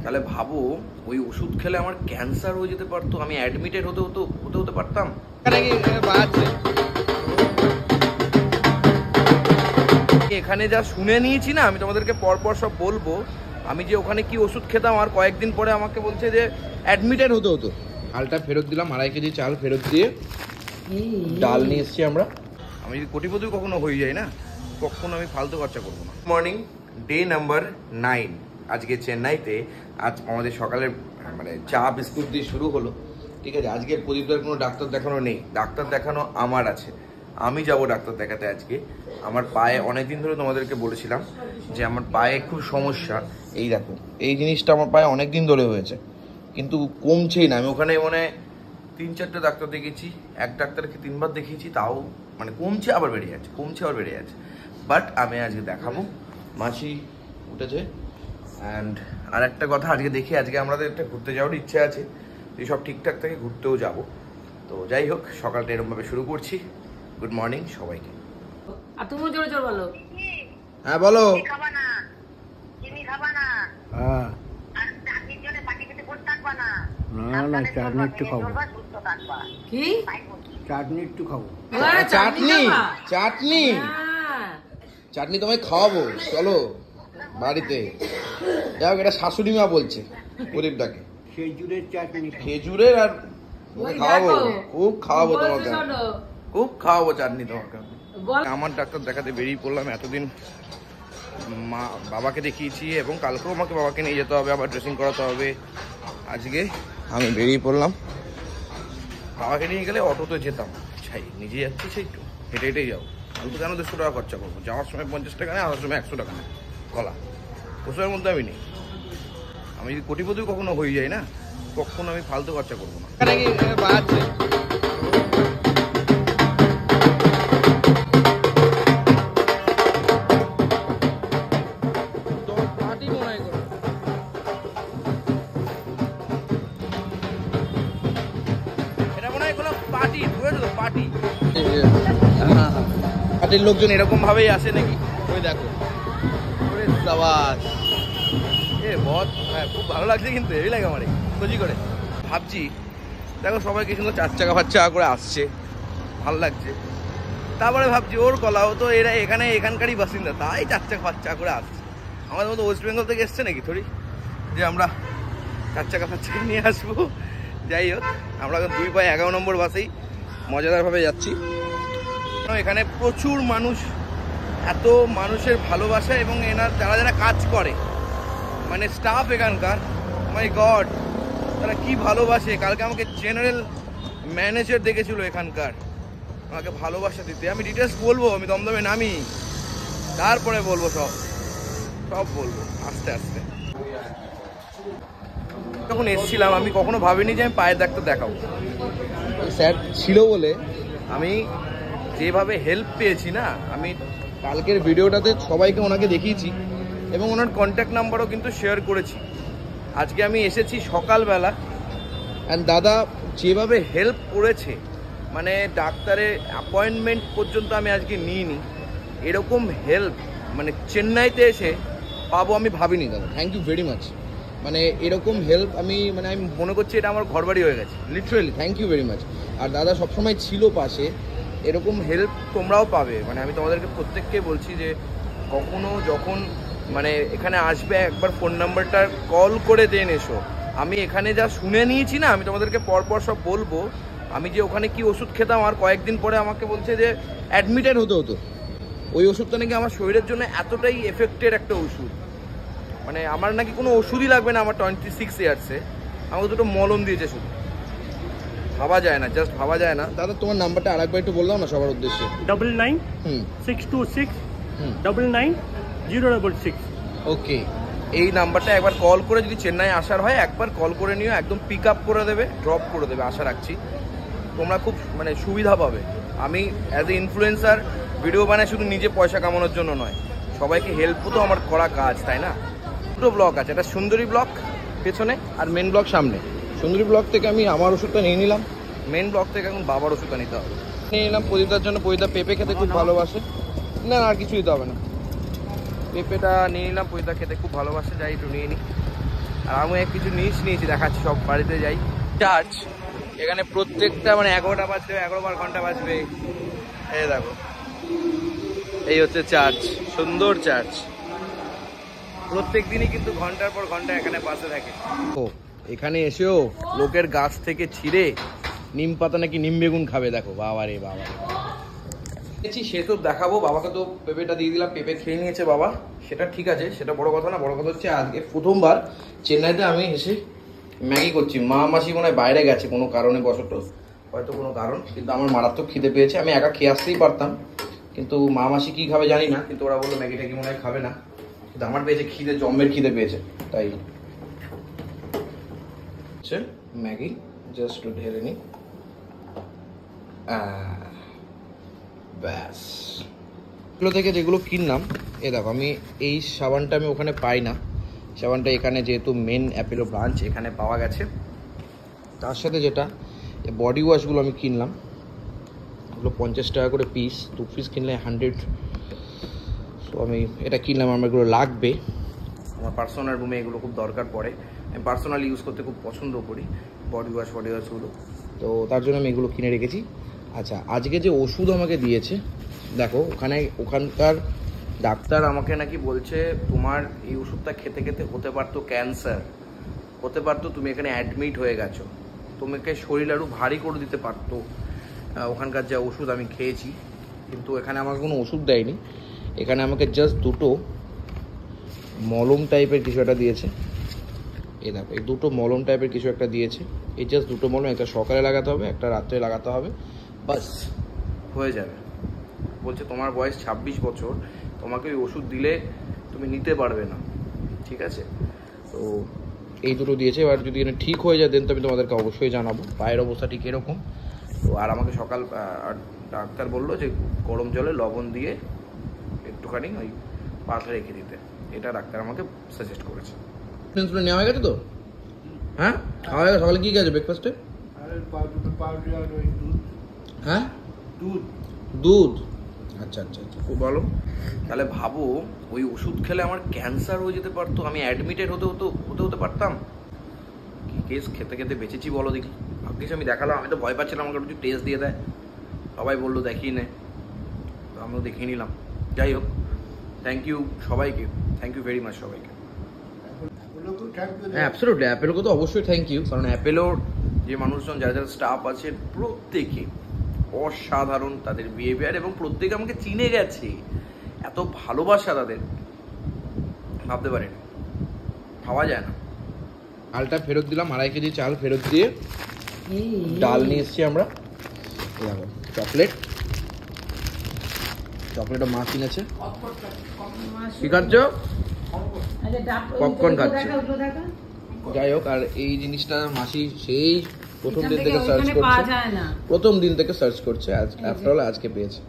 তাহলে ভাবো ওই ওষুধ খেলে আমার ক্যান্সার হয়ে যেতে পারতো, আমি অ্যাডমিটেড হতে পারতাম। এখানে যা শুনে নিয়েছি না, আমি তোমাদেরকে পরপর সব বলবো। আমি যে ওখানে কি ওষুধ খেতাম আর কয়েকদিন পরে আমাকে বলছে যে অ্যাডমিটেড হতে হতো। চালটা ফেরত দিলাম, 2.5 কেজি চাল ফেরত দিয়ে ডাল নিয়ে এসেছি আমরা। আমি যদি কোটিপতি কখনো হয়ে যাই না, কখনো আমি ফালতু খরচা করবো না। মর্নিং, ডে নাম্বার 9 আজকে চেন্নাইতে। আজ আমাদের সকালের মানে চা বিস্কুট দিয়ে শুরু হলো, ঠিক আছে। আজকে প্রদীপদার কোনো ডাক্তার দেখানো নেই, ডাক্তার দেখানো আমার আছে। আমি যাব ডাক্তার দেখাতে আজকে। আমার পায়ে অনেকদিন ধরে তোমাদেরকে বলেছিলাম যে আমার পায়ে খুব সমস্যা। এই দেখো, এই জিনিসটা আমার পায়ে অনেক দিন ধরে হয়েছে, কিন্তু কমছেই না। আমি ওখানে মানে 3-4টে ডাক্তার দেখিয়েছি, এক ডাক্তারকে 3বার দেখিয়েছি, তাও মানে কমছে আবার বেড়ে যাচ্ছে, কমছে আবার বেড়ে যাচ্ছে। বাট আমি আজকে দেখাবো। মাসি উঠেছে। অ্যান্ড আর একটা কথা, আজকে দেখি, আজকে আমাদের একটা ঘুরতে যাওয়ার ইচ্ছে আছে। যদি সব ঠিকঠাক থাকে ঘুরতেও যাব। তো যাই হোক, সকালটা এরকমভাবে শুরু করছি। গুড মর্নিং সবাইকে। আর তুমি জোরে জোরে বলো। হ্যাঁ বলো। খাবা না, চিনি খাবা না। হ্যাঁ। আর চাটনির জন্য পাটি খেতে বসে থাকবা না। না চাটনি একটু খাবো। সুস্থ থাকবা। কি? চাটনি একটু খাবো। চাটনি চাটনি চাটনি তোমায় খাওয়াবো, চলো বাড়িতে। যাই হোক, এটা শাশুড়ি মা বলছে প্রদীপদাকে। খেজুরের চাটনি। খেজুরের আর খাওয়াবো, খুব খাওয়াবো তোমাকে, খুব খাওয়াবো চাটনি তোমাকে। আমার ডাক্তার দেখাতে বেরিয়ে পড়লাম। এতদিন মা বাবাকে দেখিয়েছি এবং কালকেও আমাকে বাবাকে নিয়ে যেতে হবে, আবার ড্রেসিং করাতে হবে। আজকে আমি বেরিয়ে পড়লাম। বাবাকে নিয়ে গেলে অটোতে যেতাম, ছাই নিজে যাচ্ছি, সেই একটু হেঁটে হেঁটেই যাবো। আমি তো কেন 150 টাকা খরচা করবো? যাওয়ার সময় 50 টাকা নেই, আসার সময় 100 টাকা নেই। কলা ওসবের মধ্যে আমি নেই। আমি যদি কোটিপতি কখনো হয়ে যাই না, কখনো আমি ফালতু খরচা করবো না। পার্টির লোকজন এরকম ভাবেই আসে নাকি? ওই দেখো, খুব ভালো লাগছে, কিন্তু হেভি লাগে আমার খুঁজি করে ভাবছি। দেখো সবাই কি সুন্দর 4 চাকা 5 চাকা করে আসছে, ভালো লাগছে। তারপরে ভাবছি ওর কলাও তো এরা এখানকারই বাসিন্দা, তাই 4 চাকা 5 চাকা করে আসছে। আমাদের মতো ওয়েস্ট বেঙ্গল থেকে এসছে নাকি থোড়ি যে আমরা 4 চাকা 5 চাকা নিয়ে আসবো। যাই হোক, আমরা 2 পায়ে 11 নম্বর বাসেই মজাদারভাবে যাচ্ছি। এখানে প্রচুর মানুষ, এত মানুষের ভালোবাসা, এবং যারা যারা কাজ করে মানে স্টাফ এখানকার, মাই গড তারা কি ভালোবাসে। কালকে আমাকে জেনারেল ম্যানেজার দেখেছিল এখানকার, আমাকে ভালোবাসা দিতে। আমি ডিটেলস বলবো, আমি দমদমে নামি তারপরে বলবো, সব বলবো আস্তে আস্তে। যখন এসেছিলাম আমি কখনো ভাবিনি যে আমি পায়ের ডাক্তার দেখাবো। স্যার ছিল বলে আমি যেভাবে হেল্প পেয়েছি না, আমি কালকের ভিডিওটাতে সবাইকে ওনাকে দেখিয়েছি এবং ওনার কন্ট্যাক্ট নাম্বারও কিন্তু শেয়ার করেছি। আজকে আমি এসেছি সকালবেলা, অ্যান্ড দাদা যেভাবে হেল্প করেছে, মানে ডাক্তারের অ্যাপয়েন্টমেন্ট পর্যন্ত আমি আজকে নিইনি। এরকম হেল্প মানে চেন্নাইতে এসে পাবো আমি ভাবিনি দাদা। Thank you very much. মানে এরকম হেল্প আমি মনে করছি এটা আমার ঘরবাড়ি হয়ে গেছে, literally. Thank you very much. আর দাদা সবসময় ছিল পাশে। এরকম হেল্প তোমরাও পাবে। মানে আমি তোমাদেরকে প্রত্যেককে বলছি যে কখনো যখন মানে এখানে আসবে, একবার ফোন নাম্বারটা কল করে দেন এসো। আমি এখানে যা শুনে নিয়েছি না, আমি তোমাদেরকে পরপর সব বলবো। আমি যে ওখানে কি ওষুধ খেতাম আর কয়েকদিন পরে আমাকে বলছে যে অ্যাডমিটেড হতে হতো। ওই ওষুধটা নাকি আমার শরীরের জন্য এতটাই এফেক্টেড একটা ওষুধ, মানে আমার নাকি কোনো ওষুধই লাগবে না। আমার 26 ইয়ার্সে আমাকে 2টো মলম দিয়েছে শুধু। ভাবা যায় না, জাস্ট ভাবা যায় না। দাদা তোমার নাম্বারটা আরেকবার একটু বললাম না সবার উদ্দেশ্যে। 9962699066। ওকে, এই নাম্বারটা একবার কল করে, যদি চেন্নাই আসার হয় একবার কল করে নিও, একদম পিক আপ করে দেবে, ড্রপ করে দেবে, আশা রাখছি। তোমরা খুব মানে সুবিধা পাবে। আমি অ্যাজ এ ইনফ্লুয়েন্সার ভিডিও বানাই শুধু নিজে পয়সা কামানোর জন্য নয়, সবাইকে হেল্পও তো আমার করা কাজ, তাই না? 2টো ব্লক আছে, একটা সুন্দরী ব্লক পেছনে আর মেন ব্লক সামনে। সুন্দরী ব্লক থেকে আমি আমার ওষুধটা নিয়ে নিলাম, মেন ব্লক থেকে এখন বাবার ওষুধটা নিতে হবে। নিয়ে নিলাম প্রদীপদার জন্য। প্রদীপদা পেঁপে খেতে খুব ভালোবাসে। না আর কিছু দিতে হবে না, পেঁপেটা নিয়ে নিলাম। প্রদীপদা খেতে খুব ভালোবাসে, যাই একটু নিয়ে নিই। আর আমি কিছু নিয়েছি দেখাচ্ছি, সব বাড়িতে যাই। চার্জ এখানে প্রত্যেকটা মানে 11টা বাজবে, 11 ঘন্টা বাজবে। এই দেখো, এই হচ্ছে চার্চ, সুন্দর চার্চ। প্রত্যেক দিনই কিন্তু ঘন্টার পর ঘন্টা এখানে পাশে থাকে। ও এখানে এসেও লোকের গাছ থেকে ছিঁড়ে নিম পাতা নাকি নিম বেগুন খাবে। দেখো বাবা রে বাবা, সে তো দেখাবো। বাবাকে তো পেঁপেটা দিয়ে দিলাম, পেঁপে খেয়ে নিয়েছে বাবা, সেটা ঠিক আছে, সেটা বড় কথা না। বড় কথা হচ্ছে আজকে প্রথমবার চেন্নাইতে আমি এসে ম্যাগি করছি। মা মাসি মনে হয় বাইরে গেছে কোনো কারণে বশত, হয়তো কোনো কারণ, কিন্তু আমার মারাত্মক খিদে পেয়েছে। আমি একা খেয়ে আসতেই পারতাম, কিন্তু মা মাসি কী খাবে জানি না, কিন্তু ওরা বললো ম্যাগি ট্যাগি মনে হয় খাবে না, কিন্তু আমার পেয়েছে খিদে, জম্মের খিদে পেয়েছে। তাই ম্যাগি জাস্ট ঢেলে নি, ব্যাস। এগুলো থেকে যেগুলো কিনলাম, এ দেখো, আমি এই সাবানটা আমি ওখানে পাই না, সাবানটা এখানে যেহেতু মেন অ্যাপেলো ব্রাঞ্চ এখানে পাওয়া গেছে। তার সাথে যেটা বডি ওয়াশগুলো আমি কিনলাম, ওগুলো 50 টাকা করে পিস, 2 পিস কিনলে 100। সো আমি এটা কিনলাম, আমার এগুলো লাগবে, আমার পার্সোনাল রুমে এগুলো খুব দরকার পড়ে, আমি পার্সোনালি ইউজ করতে খুব পছন্দ করি বডি ওয়াশগুলো, তো তার জন্য আমি এগুলো কিনে রেখেছি। আচ্ছা, আজকে যে ওষুধ আমাকে দিয়েছে দেখো, ওখানকার ডাক্তার আমাকে নাকি বলছে তোমার এই ওষুধটা খেতে খেতে হতে পারতো ক্যান্সার, হতে পারতো তুমি এখানে অ্যাডমিট হয়ে গেছো, তোমাকে শরীর আরও ভারী করে দিতে পারতো ওখানকার যা ওষুধ আমি খেয়েছি। কিন্তু এখানে আমাকে কোনো ওষুধ দেয়নি, এখানে আমাকে জাস্ট দুটো মলম টাইপের কিছু একটা দিয়েছে। এই দেখো, এই দুটো মলম টাইপের কিছু একটা দিয়েছে, এই জাস্ট দুটো মলম, একটা সকালে লাগাতে হবে, একটা রাত্রে লাগাতে হবে, বাস হয়ে যাবে। বলছে তোমার বয়স 26 বছর, তোমাকে ওই ওষুধ দিলে তুমি নিতে পারবে না, ঠিক আছে? তো এই দুটো দিয়েছে। এবার যদি এটা ঠিক হয়ে যায় দেন তো আমি তোমাদেরকে অবশ্যই জানাবো পায়ের অবস্থা ঠিক এরকম। তো আর আমাকে সকাল ডাক্তার বললো যে গরম জলে লবণ দিয়ে একটুখানি ওই পাতলা রেখে দিতে, এটা ডাক্তার আমাকে সাজেস্ট করেছে। ইন্সুলিন নেওয়া হয়ে গেছে তো? হ্যাঁ, খাওয়া হয়ে গেছে। সকালে কী গেছে ব্রেকফাস্টে? হ্যাঁ, দুধ। আচ্ছা আচ্ছা আচ্ছা, খুব ভালো। তাহলে ভাবো ওই ওষুধ খেলে আমার ক্যান্সার হয়ে যেতে পারতো, আমি অ্যাডমিটেড হতে পারতাম। কি কেস খেতে খেতে বেঁচেছি বলো দেখি। ভাগ্যিস আমি দেখালাম, আমি তো ভয় পাচ্ছিলাম আমাকে একটু টেস্ট দিয়ে দেয়, সবাই বললো দেখিয়ে নে, তো আমিও দেখিয়ে নিলাম। যাই হোক, থ্যাংক ইউ সবাইকে, থ্যাংক ইউ ভেরি মাচ সবাইকে। হ্যাঁ অ্যাবসলিউটলি, অ্যাপেলোকে তো অবশ্যই থ্যাংক ইউ, কারণ অ্যাপেলোর যে মানুষজন যারা যারা স্টাফ আছে প্রত্যেকে অসাধারণ তাদের বিহেভিয়ার, এবং প্রত্যেকে আমাকে চিনে গেছে, এত ভালোবাসা তাদের ভাবতে পারেন, ভাবা যায় না। চালটা ফেরত দিলাম, 2.5 কেজি চাল ফেরত দিয়ে ডাল নিয়ে এসছি আমরা। চকলেটও মা কিনেছে। কি খাচ্ছ? পপকর্ন খাচ্ছে। যাই হোক, আর এই জিনিসটা মাসি সেই প্রথম দিন থেকে সার্চ করছে, আফটার অল আজকে পেয়েছে।